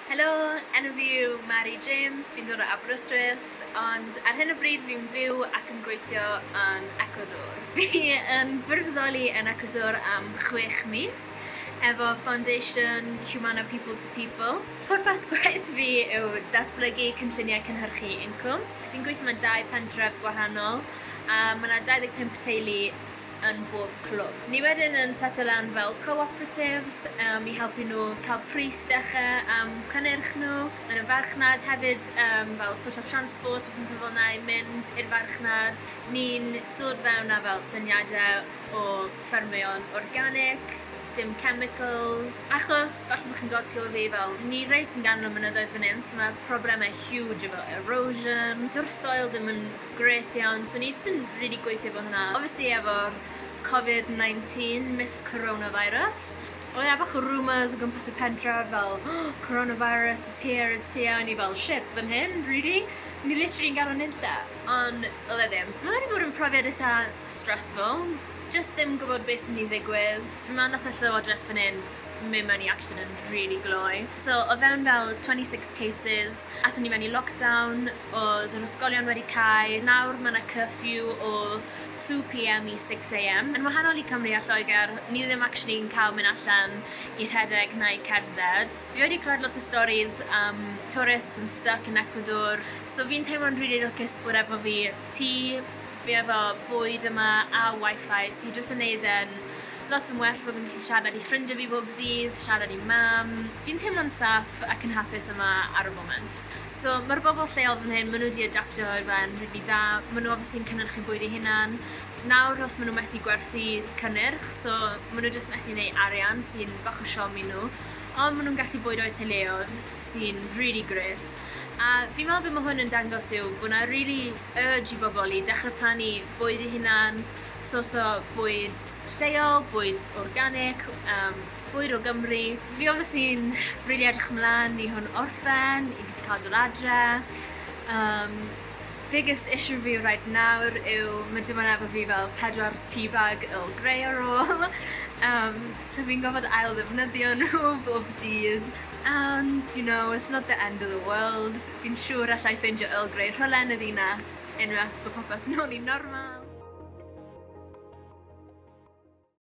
Helo, enw fi yw Mari James, fi'n dod o Aberystwyth, ond ar hyn o bryd fi'n byw ac yn gweithio yn Ecwador. Fi yn gwirfoddoli yn Ecwador am 6 mis, efo Foundation Humana People to People. Pwrpas gwaith fi yw datblygu cynlluniau cynhyrchu incwm. Fi'n gweithio mewn 2 pentref gwahanol, a mae yna 25 teulu yn bob clwb. Ni wedyn yn setio lan fel cooperatives i helpu nhw cael pris dechrau am cynnyrch nhw. Yn y farchnad hefyd fel social transport o pethau fel yna i mynd i'r farchnad. Ni'n dod fewn â fel syniadau o ffermio'n organic, dim chemicals. Achos, falle bod chi'n gweld tu ôl fi fel, ni reit yn ganol mynyddoedd fan hyn, so mae problemau huge efo erosion. Dyw'r soil ddim yn gret iawn, so ni jyst yn really gweithio efo hwnna. Obviously efo COVID-19, Miss Coronavirus. Oedd bach o rumours o gwmpas y pentref fel, coronavirus, it's here, a ni fel, shit, fan hyn, really? Ni literally yn ganol nunlla, ond oedd e ddim. Mae wedi bod yn profiad eitha stressful. Just ddim gwybod beth sy'n mynd i ddigwydd. Fy man nath y llywodraeth fan hyn mynd mewn i action yn really gloi. So, o fewn fel 26 cases, athyn ni mewn i lockdown, oedd yr ysgolion wedi cau. Nawr mae yna curfew o 2 PM i 6 AM. Yn wahanol i Cymru a Lloegr, ni ddim actually yn cael mynd allan i rhedeg na i cerdded. Fi wedi clywed lot o stories am tourists yn Styc yn Ecwador. So fi'n teimlo'n really lwcus bod efo fi fi efo bwyd yma a Wi-Fi sy'n jyst yn neud yn lot yn well bod fi'n gallu siarad i ffrindiau fi bob dydd, siarad i mam. Fi'n teimlo'n saff ac yn hapus yma ar y foment. So mae'r bobl lleol fan hyn, maen nhw wedi adaptio i'r fan rili dda. Maen nhw obviously yn cynnyrchu bwyd eu hunan. Nawr os maen nhw methu gwerthu cynnyrch, so maen nhw jyst methu gwneud arian sy'n bach o siomi nhw. Ond maen nhw'n gallu bwydo i teuluoedd sy'n really great. A fi'n meddwl beth mae hwn yn dangos yw bod yna really urge i bobl i dechrau plannu bwyd eu hunan, o bwyd lleol, bwyd organic, bwyd o Gymru. Fi obviously'n really edrych ymlaen i hwn orffen, i wedi cael dod adre. Biggest issue fi right nawr yw mae dim ond efo fi fel 4 teabag Earl Grey ar ôl. So fi'n gofod ail ddefnyddio nhw bob dydd. And, you know, it's not the end of the world. Fi'n siŵr allai ffeindio Earl Grey rhylen y ddinas unwaith bod popeth nôl i normal.